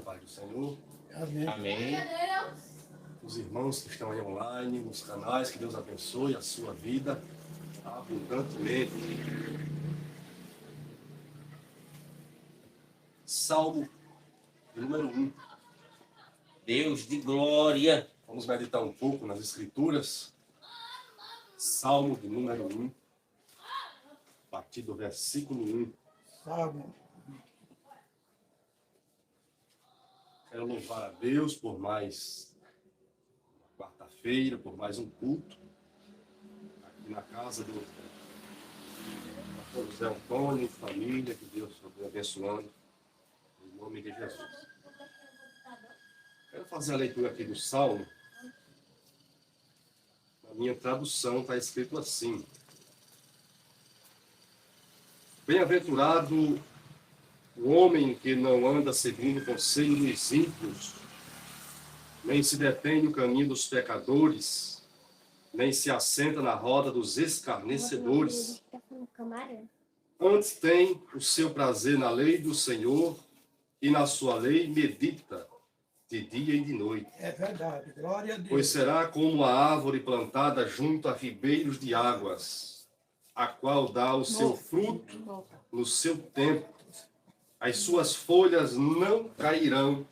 paz do Senhor. Amém. Amém. Os irmãos que estão aí online, nos canais, que Deus abençoe a sua vida abundantemente. Salmo número 1. Deus de glória. Vamos meditar um pouco nas Escrituras. Salmo de número 1, a partir do versículo 1. Salmo. Quero louvar a Deus por mais quarta-feira, por mais um culto aqui na casa do pastor José Antônio e família, que Deus está abençoando, em nome de Jesus. Quero fazer a leitura aqui do Salmo. Na minha tradução está escrito assim: Bem-aventurado o homem que não anda segundo o conselho dos ímpios, nem se detém no caminho dos pecadores, nem se assenta na roda dos escarnecedores. Antes tem o seu prazer na lei do Senhor, e na sua lei medita de dia e de noite. É verdade. Glória a Deus. Pois será como a árvore plantada junto a ribeiros de águas, a qual dá o seu fruto no seu tempo. As suas folhas não cairão,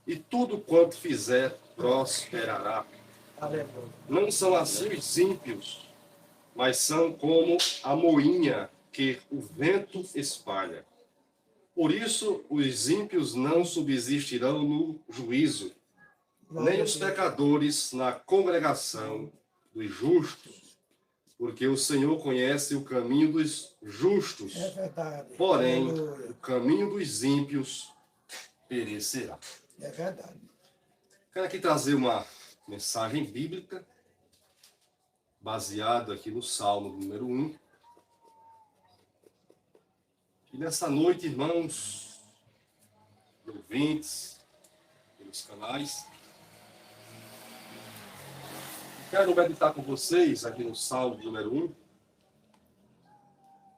e tudo quanto fizer prosperará. Aleluia. Não são assim os ímpios, mas são como a moinha que o vento espalha. Por isso, os ímpios não subsistirão no juízo, nem os pecadores na congregação dos justos, porque o Senhor conhece o caminho dos justos, É verdade. porém, Aleluia. o caminho dos ímpios perecerá. É verdade. Quero aqui trazer uma mensagem bíblica, baseada aqui no Salmo número 1. E nessa noite, irmãos, ouvintes, pelos canais, quero meditar com vocês aqui no Salmo número 1,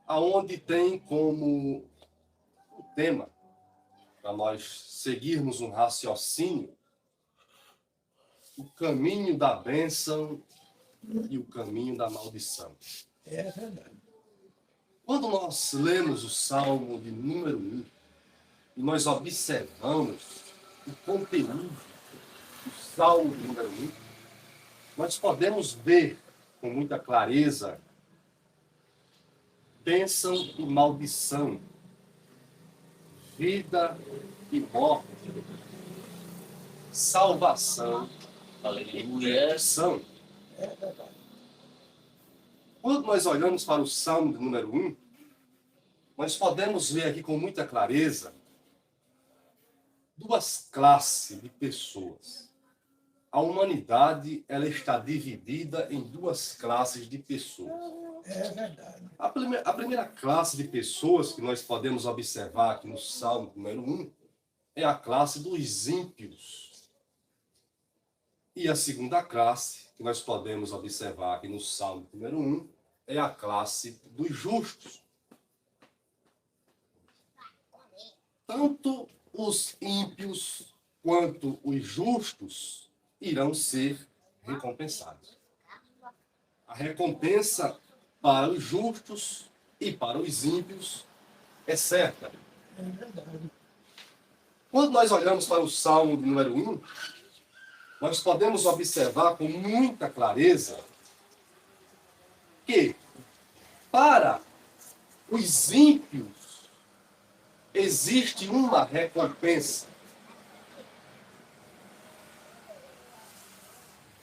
aonde tem como o tema, para nós seguirmos um raciocínio, o caminho da bênção e o caminho da maldição. É verdade. Quando nós lemos o Salmo de número 1, e nós observamos o conteúdo do Salmo de número 1, nós podemos ver com muita clareza bênção e maldição, vida e morte, salvação e Aleluia. perdição. É verdade. Quando nós olhamos para o Salmo de número 1, nós podemos ver aqui com muita clareza duas classes de pessoas. A humanidade, ela está dividida em duas classes de pessoas. É verdade. A primeira classe de pessoas que nós podemos observar aqui no Salmo número 1 é a classe dos ímpios. E a segunda classe que nós podemos observar aqui no Salmo número 1 é a classe dos justos. Tanto os ímpios quanto os justos irão ser recompensados. A recompensa para os justos e para os ímpios é certa. É verdade. Quando nós olhamos para o Salmo número 1, nós podemos observar com muita clareza que para os ímpios existe uma recompensa,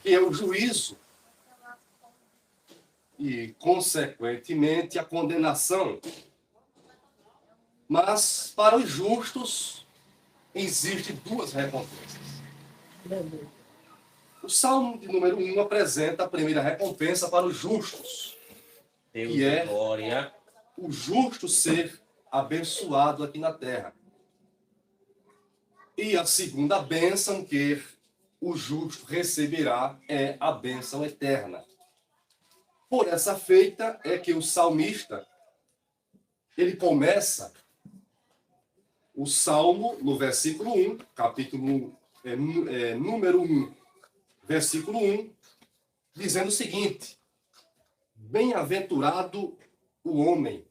que é o juízo e, consequentemente, a condenação. Mas para os justos existem duas recompensas. Aleluia. O Salmo de número 1 apresenta a primeira recompensa para os justos, Deus que de é glória. o justo ser abençoado aqui na terra. E a segunda bênção que o justo receberá é a bênção eterna. Por essa feita é que o salmista, ele começa o Salmo, no versículo 1, capítulo número 1, versículo 1, dizendo o seguinte: bem-aventurado o homem.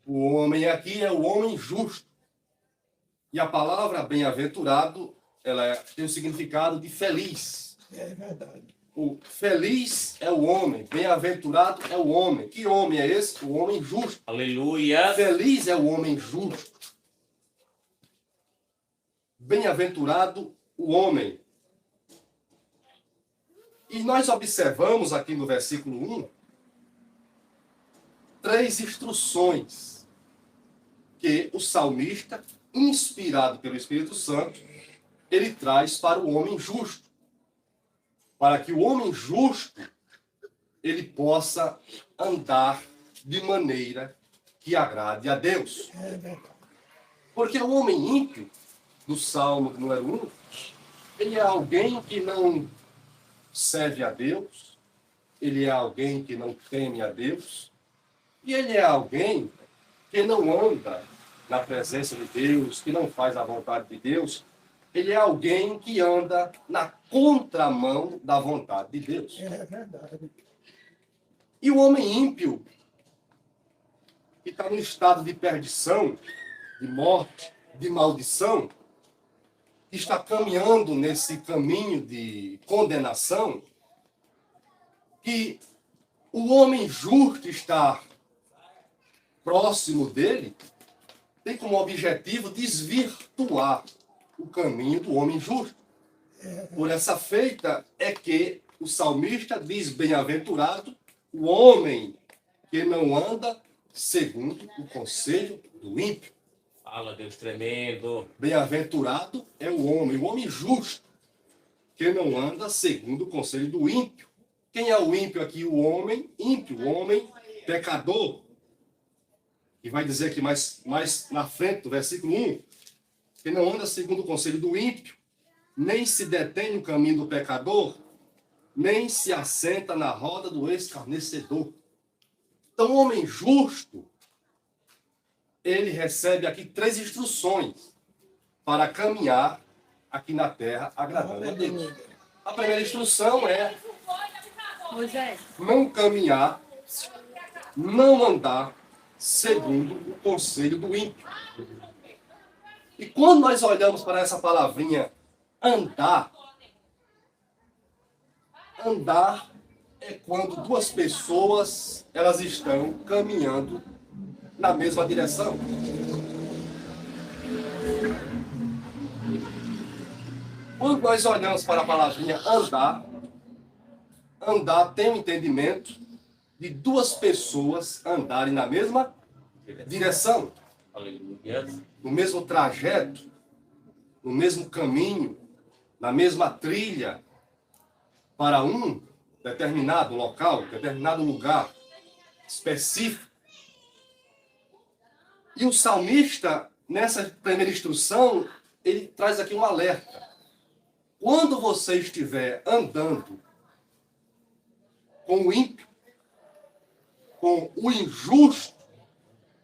O homem aqui é o homem justo. E a palavra bem-aventurado, ela tem o significado de feliz. É verdade. O feliz é o homem, bem-aventurado é o homem. Que homem é esse? O homem justo. Aleluia. Feliz é o homem justo. Bem-aventurado o homem. E nós observamos aqui no versículo 1 três instruções que o salmista, inspirado pelo Espírito Santo, ele traz para o homem justo. Para que o homem justo ele possa andar de maneira que agrade a Deus. É verdade. Porque o homem ímpio, do Salmo número 1, ele é alguém que não serve a Deus, ele é alguém que não teme a Deus, e ele é alguém que não anda na presença de Deus, que não faz a vontade de Deus. Ele é alguém que anda na contramão da vontade de Deus. É verdade. E o homem ímpio, que está no estado de perdição, de morte, de maldição, que está caminhando nesse caminho de condenação, que o homem justo está próximo dele, tem como objetivo desvirtuar o caminho do homem justo. Por essa feita é que o salmista diz: bem-aventurado o homem que não anda segundo o conselho do ímpio. Fala, Deus tremendo. Bem-aventurado é o homem justo, que não anda segundo o conselho do ímpio. Quem é o ímpio aqui? O homem ímpio, o homem pecador. E vai dizer aqui mais na frente, do versículo 1, que não anda segundo o conselho do ímpio, nem se detém no caminho do pecador, nem se assenta na roda do escarnecedor. Então, o homem justo, ele recebe aqui três instruções para caminhar aqui na terra agradando a Deus. A primeira instrução é não caminhar, não andar segundo o conselho do ímpio. E quando nós olhamos para essa palavrinha andar, andar é quando duas pessoas elas estão caminhando na mesma direção. Quando nós olhamos para a palavrinha andar, andar tem o entendimento de duas pessoas andarem na mesma direção, Aleluia. no mesmo trajeto, no mesmo caminho, na mesma trilha, para um determinado local, determinado lugar específico. E o salmista, nessa primeira instrução, ele traz aqui um alerta. Quando você estiver andando com o ímpio, com o injusto,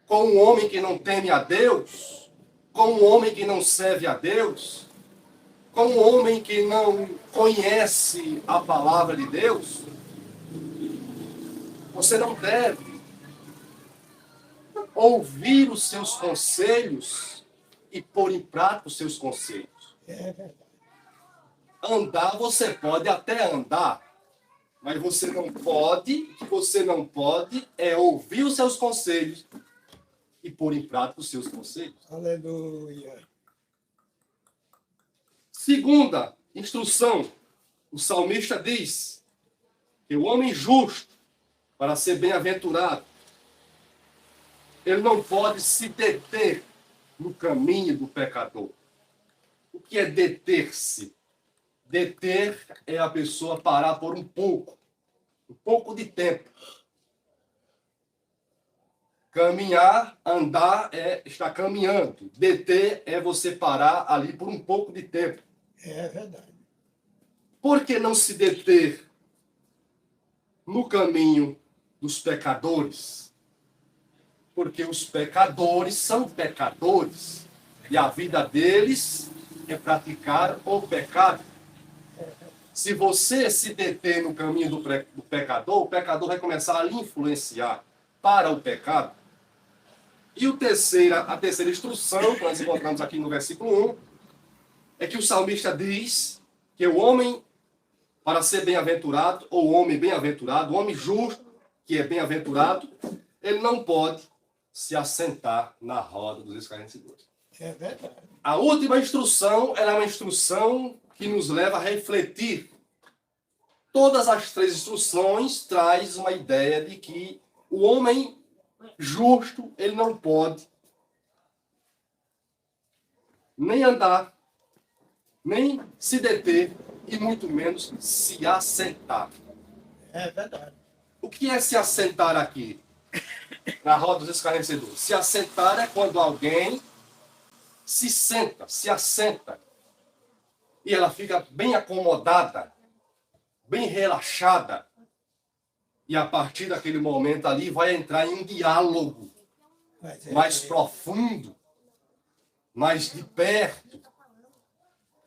com o homem que não teme a Deus, com o homem que não serve a Deus, com o homem que não conhece a palavra de Deus, você não deve ouvir os seus conselhos e pôr em prática os seus conselhos. É verdade. Andar, você pode até andar, mas você não pode é ouvir os seus conselhos e pôr em prática os seus conselhos. Aleluia. Segunda instrução, o salmista diz que o homem justo, para ser bem-aventurado, ele não pode se deter no caminho do pecador. O que é deter-se? Deter é a pessoa parar por um pouco de tempo. Caminhar, andar é estar caminhando. Deter é você parar ali por um pouco de tempo. É verdade. Por que não se deter no caminho dos pecadores? Porque os pecadores são pecadores. E a vida deles é praticar o pecado. Se você se deter no caminho do pecador, o pecador vai começar a lhe influenciar para o pecado. E a terceira instrução, que nós encontramos aqui no versículo 1, é que o salmista diz que o homem, para ser bem-aventurado, ou o homem bem-aventurado, o homem justo, que é bem-aventurado, ele não pode se assentar na roda dos escarnecedores. É verdade. A última instrução é uma instrução que nos leva a refletir. Todas as três instruções traz uma ideia de que o homem justo, ele não pode nem andar, nem se deter e muito menos se assentar. É verdade. O que é se assentar aqui? Na roda dos escarnecedores. Se assentar é quando alguém se senta, se assenta. E ela fica bem acomodada, bem relaxada. E a partir daquele momento ali vai entrar em um diálogo Mas mais profundo, mais de perto.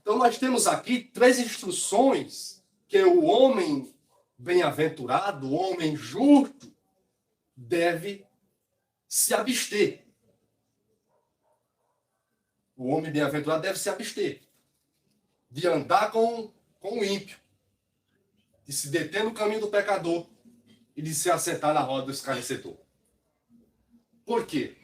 Então nós temos aqui três instruções que o homem bem-aventurado, o homem justo, deve se abster. O homem bem-aventurado deve se abster de andar com o ímpio, de se deter no caminho do pecador e de se assentar na roda do escarnecedor. Por quê?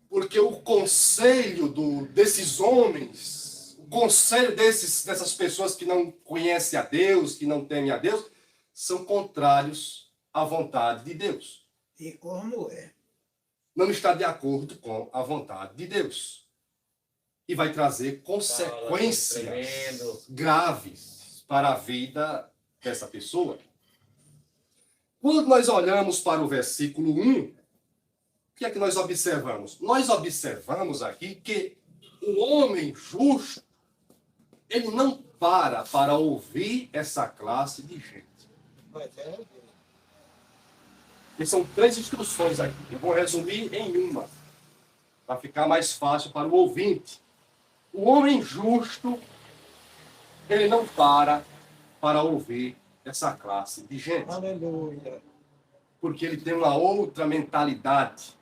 Porque o conselho desses homens, o conselho dessas pessoas que não conhecem a Deus, que não temem a Deus, são contrários à vontade de Deus. E como é? Não está de acordo com a vontade de Deus. E vai trazer consequências graves para a vida dessa pessoa. Quando nós olhamos para o versículo 1, o que é que nós observamos? Nós observamos aqui que o homem justo, ele não para ouvir essa classe de gente. Mas é. E são três instruções aqui. Eu vou resumir em uma, para ficar mais fácil para o ouvinte. O homem justo, ele não para ouvir essa classe de gente. Aleluia. Porque ele tem uma outra mentalidade.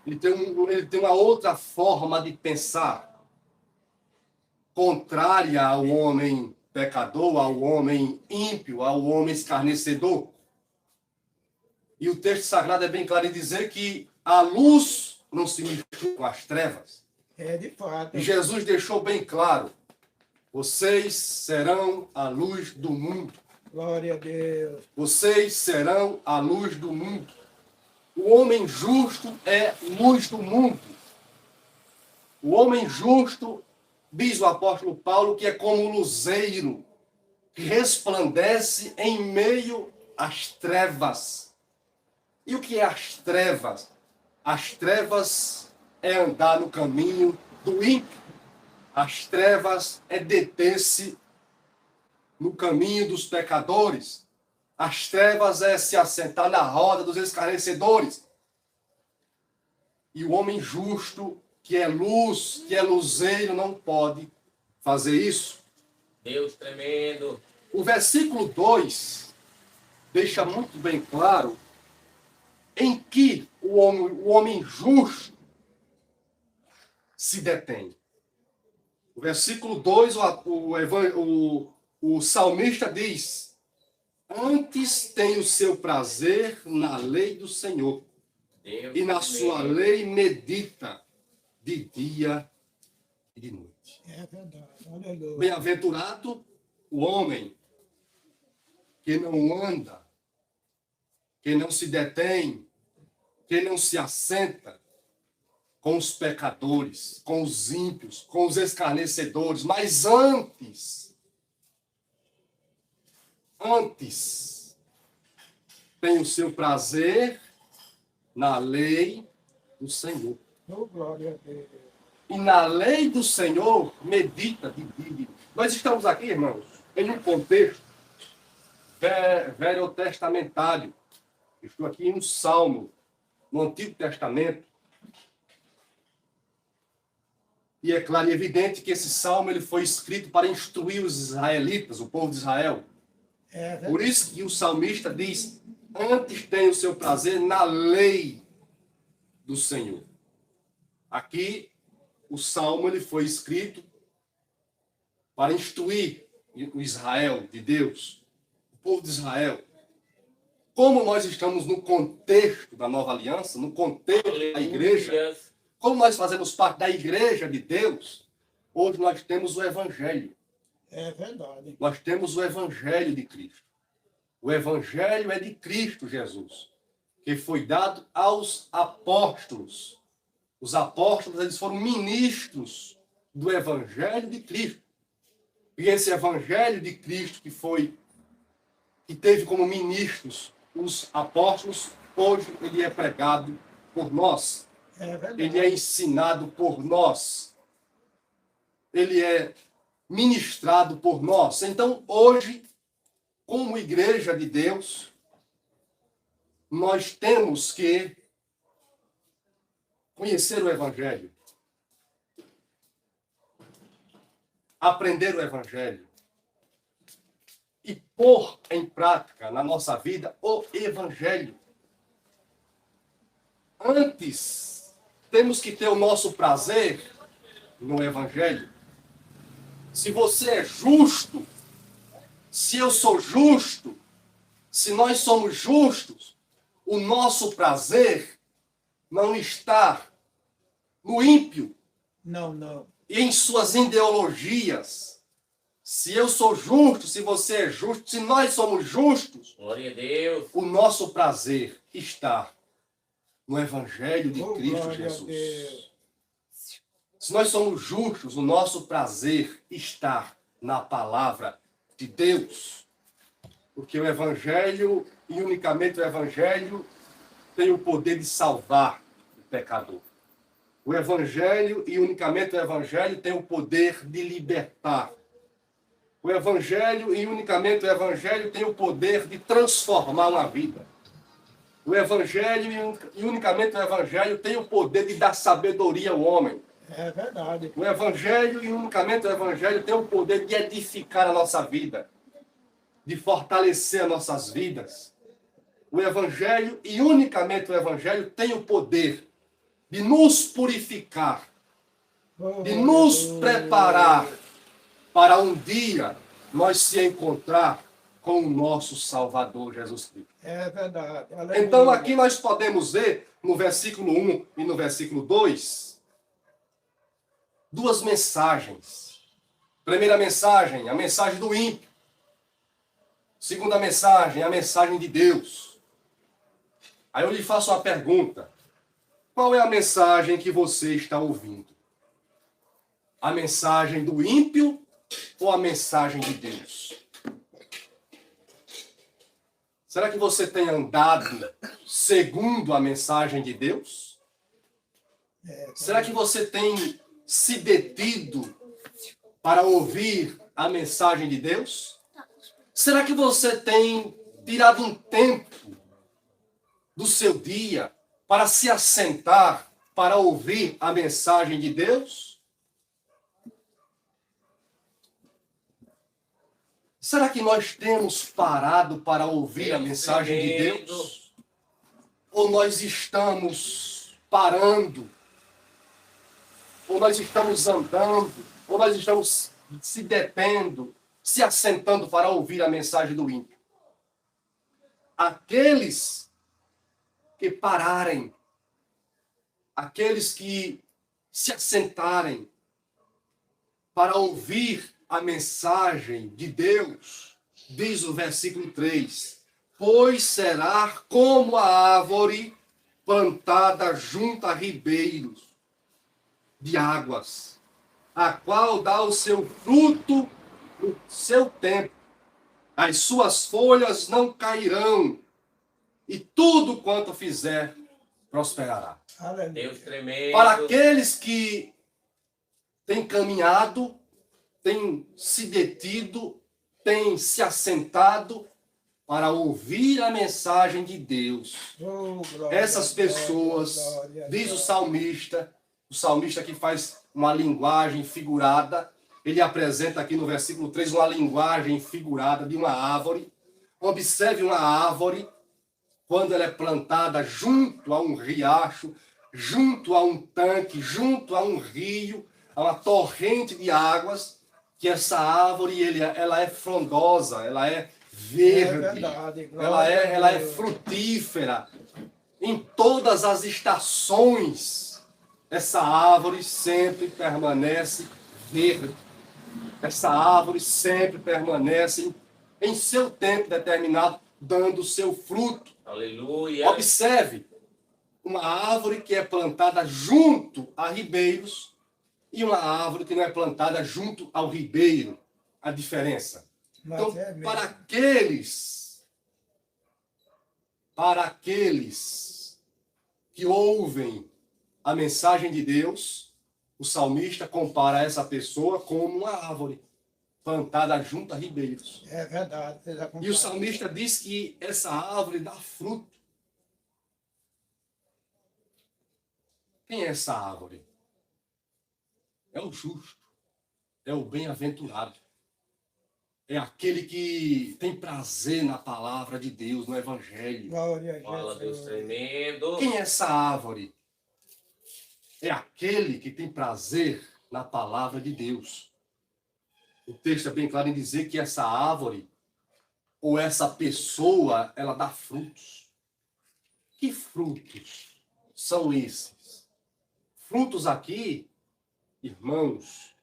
Ele tem uma outra forma de pensar. Contrária ao homem pecador, ao homem ímpio, ao homem escarnecedor. E o texto sagrado é bem claro em dizer que a luz não se mistura com as trevas. É de fato. E Jesus deixou bem claro: vocês serão a luz do mundo. Glória a Deus. Vocês serão a luz do mundo. O homem justo é luz do mundo. O homem justo, diz o apóstolo Paulo, que é como um luzeiro que resplandece em meio às trevas. E o que é as trevas? As trevas é andar no caminho do ímpio. As trevas é deter-se no caminho dos pecadores. As trevas é se assentar na roda dos escarnecedores. E o homem justo, que é luz, que é luzeiro, não pode fazer isso. Deus tremendo. O versículo 2 deixa muito bem claro em que o homem justo se detém. O versículo 2, o salmista diz: antes tem o seu prazer na lei do Senhor, Deus e na sua lei medita de dia e de noite. É verdade. Aleluia. Bem-aventurado o homem que não anda, que não se detém, que não se assenta com os pecadores, com os ímpios, com os escarnecedores, mas antes tem o seu prazer na lei do Senhor. Oh, glória a Deus. E na lei do Senhor medita de dia. Nós estamos aqui, irmãos, em um contexto velho-testamentário. Estou aqui em um salmo, no Antigo Testamento. E é claro e evidente que esse salmo ele foi escrito para instruir os israelitas, o povo de Israel. É Por verdade. isso que o salmista diz: antes tem o seu prazer na lei do Senhor. Aqui, o salmo ele foi escrito para instruir o Israel de Deus, o povo de Israel. Como nós estamos no contexto da nova aliança, no contexto da igreja, Aleluias. como nós fazemos parte da igreja de Deus, hoje nós temos o evangelho. É verdade. Nós temos o evangelho de Cristo. O evangelho é de Cristo Jesus, que foi dado aos apóstolos. Os apóstolos, eles foram ministros do evangelho de Cristo. E esse evangelho de Cristo que teve como ministros os apóstolos, hoje ele é pregado por nós. É verdade. Ele é ensinado por nós. Ele é ministrado por nós. Então, hoje, como igreja de Deus, nós temos que conhecer o evangelho. Aprender o evangelho. E pôr em prática na nossa vida o evangelho. Antes, temos que ter o nosso prazer no evangelho. Se você é justo, se eu sou justo, se nós somos justos, o nosso prazer não está no ímpio Não, não. e em suas ideologias. Se eu sou justo, se você é justo, se nós somos justos, Glória a Deus. o nosso prazer está no Evangelho de Oh, Cristo glória a Jesus. Deus. Se nós somos justos, o nosso prazer está na palavra de Deus. Porque o Evangelho, e unicamente o Evangelho, tem o poder de salvar o pecador. O Evangelho, e unicamente o Evangelho, tem o poder de libertar. O Evangelho, e unicamente o Evangelho, tem o poder de transformar uma vida. O Evangelho, e unicamente o Evangelho, tem o poder de dar sabedoria ao homem. É verdade. O Evangelho, e unicamente o Evangelho, tem o poder de edificar a nossa vida, de fortalecer as nossas vidas. O Evangelho, e unicamente o Evangelho, tem o poder de nos purificar, Oh, de nos glória a Deus. preparar para um dia nós se encontrar com o nosso Salvador Jesus Cristo. É verdade. Aleluia. Então aqui nós podemos ver no versículo 1 e no versículo 2 duas mensagens. Primeira mensagem, a mensagem do ímpio. Segunda mensagem, a mensagem de Deus. Aí eu lhe faço uma pergunta. Qual é a mensagem que você está ouvindo? A mensagem do ímpio ou a mensagem de Deus? Será que você tem andado segundo a mensagem de Deus? Será que você tem se detido para ouvir a mensagem de Deus? Será que você tem tirado um tempo do seu dia para se assentar, para ouvir a mensagem de Deus? Será que nós temos parado para ouvir a mensagem de Deus? Ou nós estamos parando? Ou nós estamos andando? Ou nós estamos se detendo, se assentando para ouvir a mensagem do ímpio? Aqueles que pararem, aqueles que se assentarem para ouvir a mensagem de Deus, diz o versículo 3, pois será como a árvore plantada junto a ribeiros de águas, a qual dá o seu fruto no seu tempo, as suas folhas não cairão, e tudo quanto fizer prosperará. Aleluia. Deus tremendo. Para aqueles que têm caminhado, têm se detido, têm se assentado para ouvir a mensagem de Deus. Oh, glória, Essas pessoas, glória, diz o glória. salmista, O salmista aqui faz uma linguagem figurada. Ele apresenta aqui no versículo 3 uma linguagem figurada de uma árvore. Observe uma árvore quando ela é plantada junto a um riacho, junto a um tanque, junto a um rio, a uma torrente de águas, que essa árvore ela é frondosa, ela é verde, verdade. ela é frutífera. Em todas as estações, essa árvore sempre permanece verde. Essa árvore sempre permanece em seu tempo determinado, dando seu fruto. Aleluia. Observe, uma árvore que é plantada junto a ribeiros e uma árvore que não é plantada junto ao ribeiro. A diferença. Mas Então, é mesmo. para aqueles que ouvem a mensagem de Deus, o salmista compara essa pessoa como uma árvore plantada junto a ribeiros. É verdade. Você já E o comparou. salmista diz que essa árvore dá fruto. Quem é essa árvore? É o justo, é o bem-aventurado. É aquele que tem prazer na palavra de Deus, no Evangelho. Glória a Fala, Deus Jesus. tremendo. Quem é essa árvore? É aquele que tem prazer na palavra de Deus. O texto é bem claro em dizer que essa árvore, ou essa pessoa, ela dá frutos. Que frutos são esses? Frutos aqui, irmãos,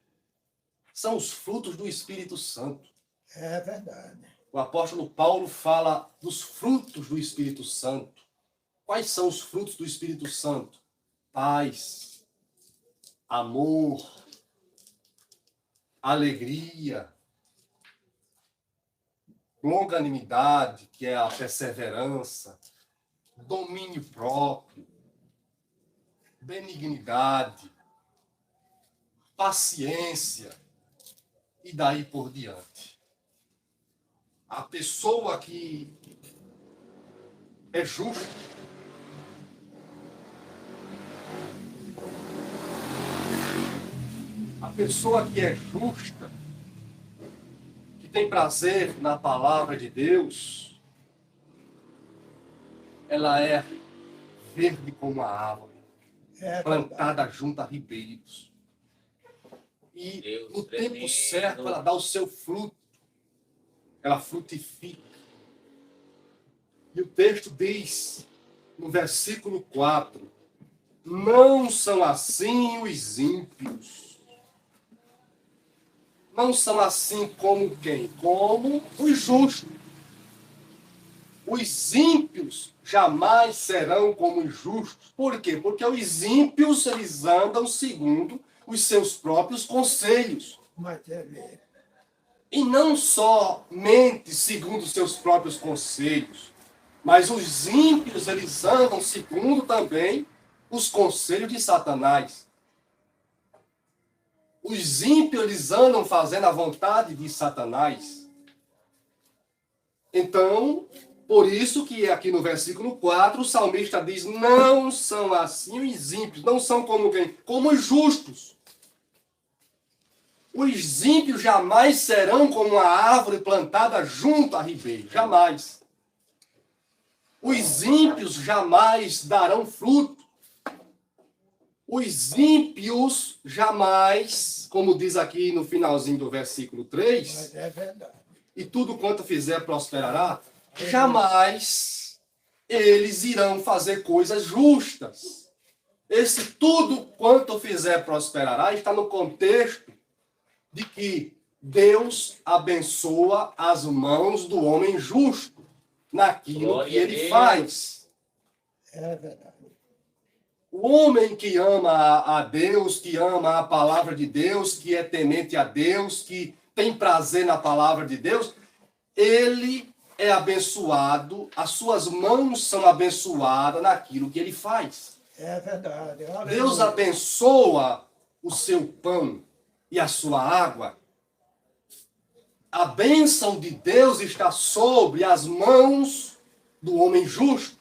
são os frutos do Espírito Santo. É verdade. O apóstolo Paulo fala dos frutos do Espírito Santo. Quais são os frutos do Espírito Santo? Paz, amor, alegria, longanimidade, que é a perseverança, domínio próprio, benignidade, paciência e daí por diante. A pessoa que é justa, a pessoa que é justa, que tem prazer na palavra de Deus, ela é verde como a árvore, É plantada junto a ribeiros. E Deus no tempo tremendo. certo ela dá o seu fruto, ela frutifica. E o texto diz, no versículo 4, não são assim os ímpios. Não são assim como quem? Como os justos. Os ímpios jamais serão como os justos. Por quê? Porque os ímpios, eles andam segundo os seus próprios conselhos. Mas é mesmo. E não somente segundo os seus próprios conselhos, mas os ímpios, eles andam segundo também os conselhos de Satanás. Os ímpios, eles andam fazendo a vontade de Satanás. Então, por isso que aqui no versículo 4, o salmista diz, não são assim os ímpios, não são como quem? Como os justos. Os ímpios jamais serão como uma árvore plantada junto a ribeiro, jamais. Os ímpios jamais darão fruto. Os ímpios jamais, como diz aqui no finalzinho do versículo 3, Mas é verdade. e tudo quanto fizer prosperará, jamais eles irão fazer coisas justas. Esse tudo quanto fizer prosperará está no contexto de que Deus abençoa as mãos do homem justo naquilo Glória que a ele Deus. faz. É verdade. O homem que ama a Deus, que ama a palavra de Deus, que é temente a Deus, que tem prazer na palavra de Deus, ele é abençoado, as suas mãos são abençoadas naquilo que ele faz. É verdade. Deus Aleluia. abençoa o seu pão e a sua água. A bênção de Deus está sobre as mãos do homem justo.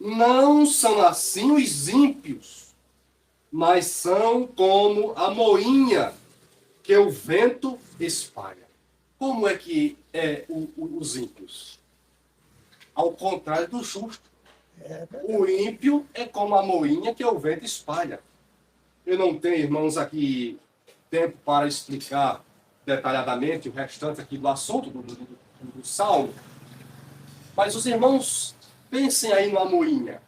não são assim os ímpios, mas são como a moinha que o vento espalha. Como é que os ímpios? Ao contrário do justo. É verdade. O ímpio é como a moinha que o vento espalha. Eu não tenho, irmãos, aqui tempo para explicar detalhadamente o restante aqui do assunto do Salmo. Mas os irmãos, pensem aí numa moinha.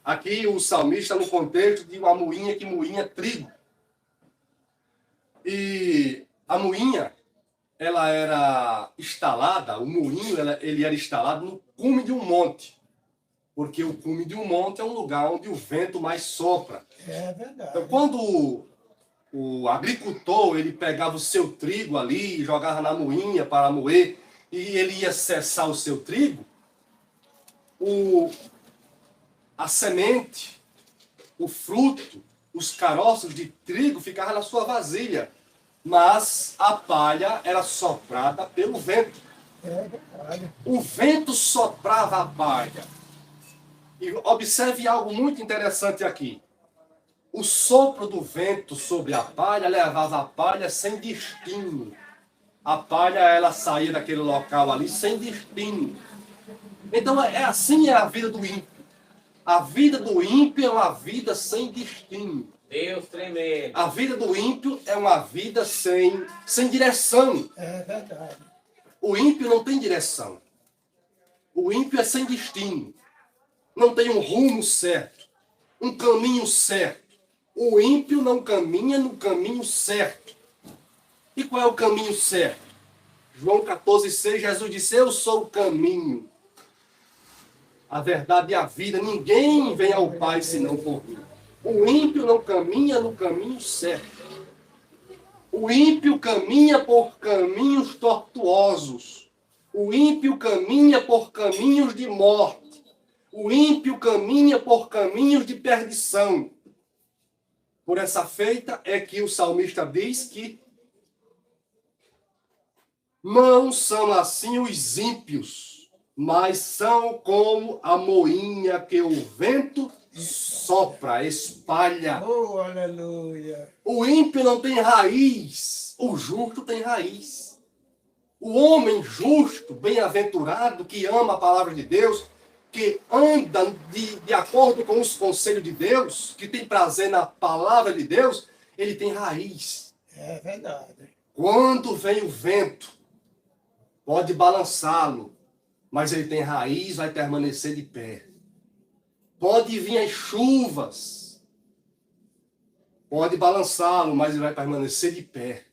Aqui o salmista no contexto de uma moinha que moinha trigo. E a moinha, ela era instalada, o moinho, ele era instalado no cume de um monte. Porque o cume de um monte é um lugar onde o vento mais sopra. É verdade. Então, quando o agricultor, ele pegava o seu trigo ali, jogava na moinha para moer, e ele ia cessar o seu trigo, a semente, o fruto, os caroços de trigo ficavam na sua vasilha, mas a palha era soprada pelo vento. É verdade. O vento soprava a palha. E observe algo muito interessante aqui. O sopro do vento sobre a palha levava a palha sem destino. A palha, ela saía daquele local ali sem destino. Então, assim é a vida do ímpio. A vida do ímpio é uma vida sem destino. Deus tremendo. A vida do ímpio é uma vida sem direção. É verdade. O ímpio não tem direção. O ímpio é sem destino. Não tem um rumo certo, um caminho certo. O ímpio não caminha no caminho certo. E qual é o caminho certo? João 14,6, Jesus disse, eu sou o caminho, a verdade e a vida. Ninguém vem ao Pai senão por mim. O ímpio não caminha no caminho certo. O ímpio caminha por caminhos tortuosos. O ímpio caminha por caminhos de morte. O ímpio caminha por caminhos de perdição. Por essa feita é que o salmista diz que não são assim os ímpios, mas são como a moinha que o vento sopra, espalha. Oh, aleluia. O ímpio não tem raiz, o justo tem raiz. O homem justo, bem-aventurado, que ama a palavra de Deus, que anda de acordo com os conselhos de Deus, que tem prazer na palavra de Deus, ele tem raiz. É verdade. Quando vem o vento, pode balançá-lo, mas ele tem raiz, vai permanecer de pé. Pode vir as chuvas, pode balançá-lo, mas ele vai permanecer de pé.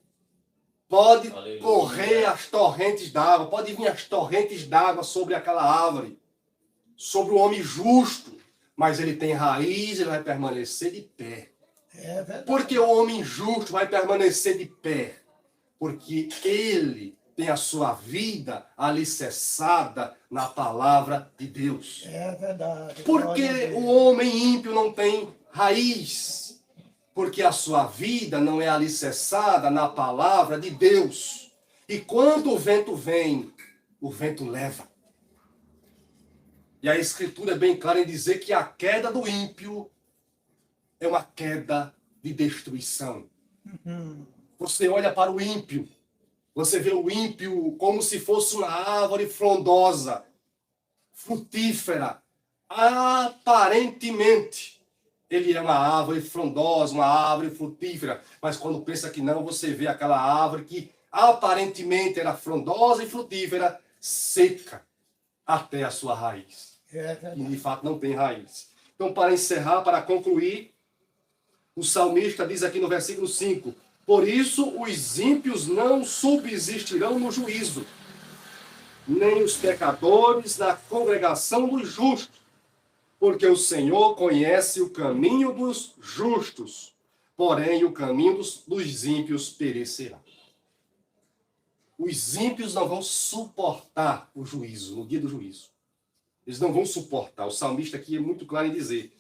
Pode Aleluia. correr as torrentes d'água, pode vir as torrentes d'água sobre aquela árvore, sobre o homem justo, mas ele tem raiz, ele vai permanecer de pé. É verdade. Porque o homem justo vai permanecer de pé, porque ele tem a sua vida alicerçada na palavra de Deus. É verdade. Porque Glória a Deus. o homem ímpio não tem raiz, porque a sua vida não é alicerçada na palavra de Deus. E quando o vento vem, o vento leva. E a Escritura é bem clara em dizer que a queda do ímpio é uma queda de destruição. Você olha para o ímpio, você vê o ímpio como se fosse uma árvore frondosa, frutífera. Aparentemente, ele é uma árvore frondosa, uma árvore frutífera. Mas quando pensa que não, você vê aquela árvore que aparentemente era frondosa e frutífera, seca até a sua raiz. É E verdade. de fato não tem raiz. Então, para encerrar, para concluir, o salmista diz aqui no versículo 5, por isso os ímpios não subsistirão no juízo, nem os pecadores na congregação dos justos, porque o Senhor conhece o caminho dos justos, porém o caminho dos ímpios perecerá. Os ímpios não vão suportar o juízo, no dia do juízo. Eles não vão suportar. O salmista aqui é muito claro em dizer,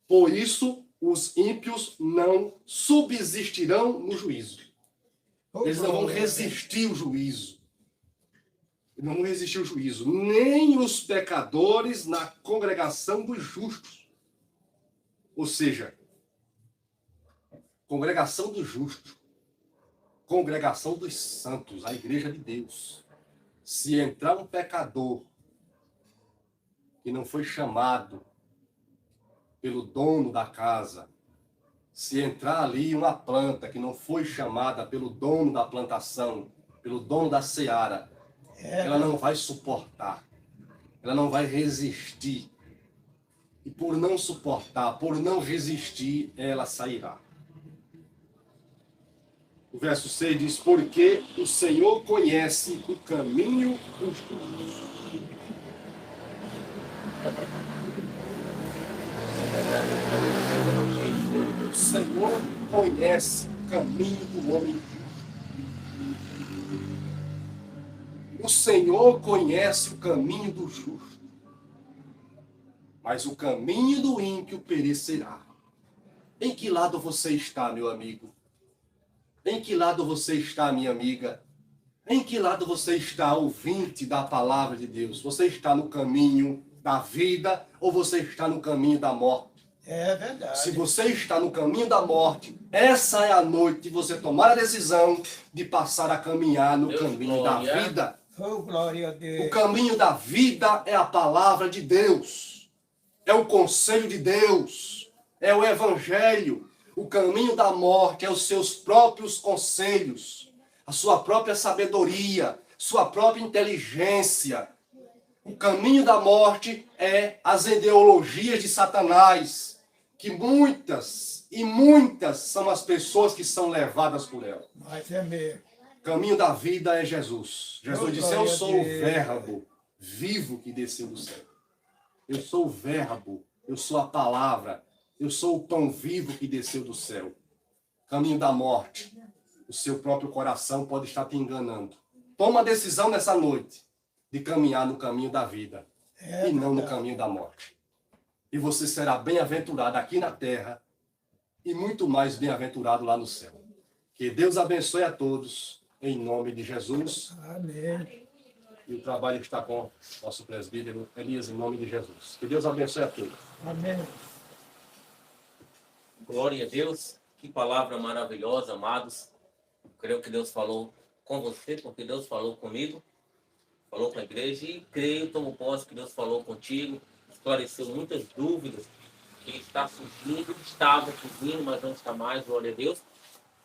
por isso os ímpios não subsistirão no juízo. Eles não vão resistir ao juízo. Não existiu juízo, nem os pecadores na congregação dos justos. Ou seja, congregação dos justos, congregação dos santos, a igreja de Deus. Se entrar um pecador que não foi chamado pelo dono da casa, se entrar ali uma planta que não foi chamada pelo dono da plantação, pelo dono da seara, ela não vai suportar, ela não vai resistir. E por não suportar, por não resistir, ela sairá. O verso 6 diz, porque o Senhor conhece o caminho dos justos. O Senhor conhece o caminho do homem. O Senhor conhece o caminho do justo, mas o caminho do ímpio perecerá. Em que lado você está, meu amigo? Em que lado você está, minha amiga? Em que lado você está, ouvinte da palavra de Deus? Você está no caminho da vida ou você está no caminho da morte? É verdade. Se você está no caminho da morte, essa é a noite de você tomar a decisão de passar a caminhar no caminho da vida. Oh, glória a Deus. O caminho da vida é a palavra de Deus. É o conselho de Deus. É o evangelho. O caminho da morte é os seus próprios conselhos, a sua própria sabedoria, sua própria inteligência. O caminho da morte é as ideologias de Satanás, que muitas e muitas são as pessoas que são levadas por ela. Mas é mesmo. O caminho da vida é Jesus. Jesus disse, eu sou o Deus. verbo vivo que desceu do céu. Eu sou o verbo, eu sou a palavra, eu sou o pão vivo que desceu do céu. Caminho da morte. O seu próprio coração pode estar te enganando. Toma a decisão nessa noite de caminhar no caminho da vida e não no caminho da morte. E você será bem-aventurado aqui na terra e muito mais bem-aventurado lá no céu. Que Deus abençoe a todos, em nome de Jesus. Amém. E o trabalho está com o nosso presbítero Elias, em nome de Jesus. Que Deus abençoe a todos. Amém. Glória a Deus. Que palavra maravilhosa, amados. Creio que Deus falou com você, porque Deus falou comigo, falou com a igreja, e creio, tomo posse que Deus falou contigo, esclareceu muitas dúvidas que está surgindo, estava surgindo, mas não está mais, glória a Deus.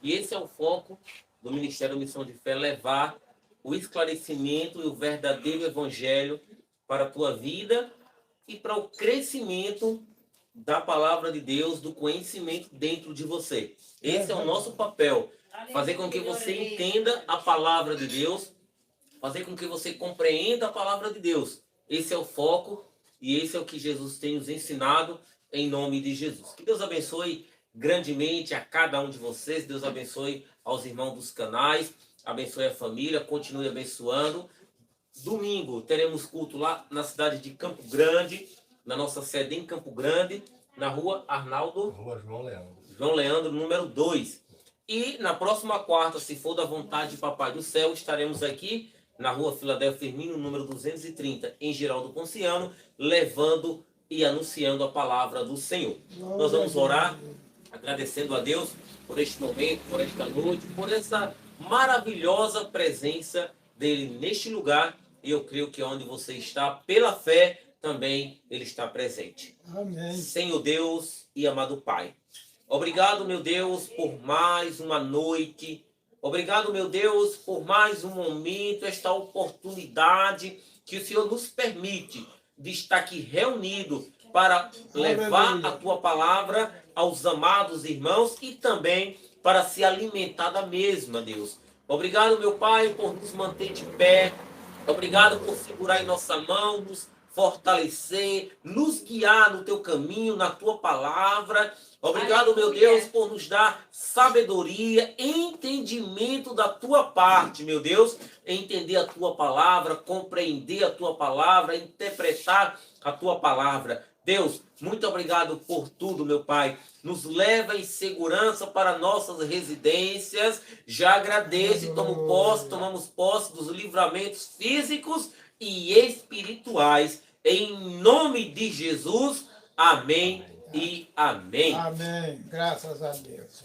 E esse é o foco do Ministério Missão de Fé, levar o esclarecimento e o verdadeiro evangelho para a tua vida e para o crescimento da palavra de Deus, do conhecimento dentro de você. Esse é o nosso papel, fazer com que você entenda a palavra de Deus, fazer com que você compreenda a palavra de Deus. Esse é o foco e esse é o que Jesus tem nos ensinado em nome de Jesus. Que Deus abençoe grandemente a cada um de vocês, Deus abençoe aos irmãos dos canais, abençoe a família, continue abençoando. Domingo teremos culto lá na cidade de Campo Grande, na nossa sede em Campo Grande, na rua Arnaldo... Rua João Leandro. João Leandro, número 2. E na próxima quarta, se for da vontade de Papai do Céu, estaremos aqui na rua Filadélfia Firmino, número 230, em Geraldo Ponciano, levando e anunciando a palavra do Senhor. Nós vamos orar, agradecendo a Deus por este momento, por esta noite, por essa maravilhosa presença dele neste lugar. E eu creio que onde você está, pela fé, também ele está presente. Amém. Senhor Deus e amado Pai, obrigado, meu Deus, por mais uma noite. Obrigado, meu Deus, por mais um momento, esta oportunidade que o Senhor nos permite de estar aqui reunido para levar a tua palavra aos amados irmãos e também para se alimentar da mesma, Deus. Obrigado, meu Pai, por nos manter de pé. Obrigado por segurar em nossa mão, nos fortalecer, nos guiar no teu caminho, na tua palavra. Obrigado, meu Deus, por nos dar sabedoria, entendimento da tua parte, meu Deus, entender a tua palavra, compreender a tua palavra, interpretar a tua palavra. Deus, muito obrigado por tudo, meu Pai. Nos leva em segurança para nossas residências. Já agradeço e tomamos posse dos livramentos físicos e espirituais. Em nome de Jesus. Amém e amém. Amém. Graças a Deus.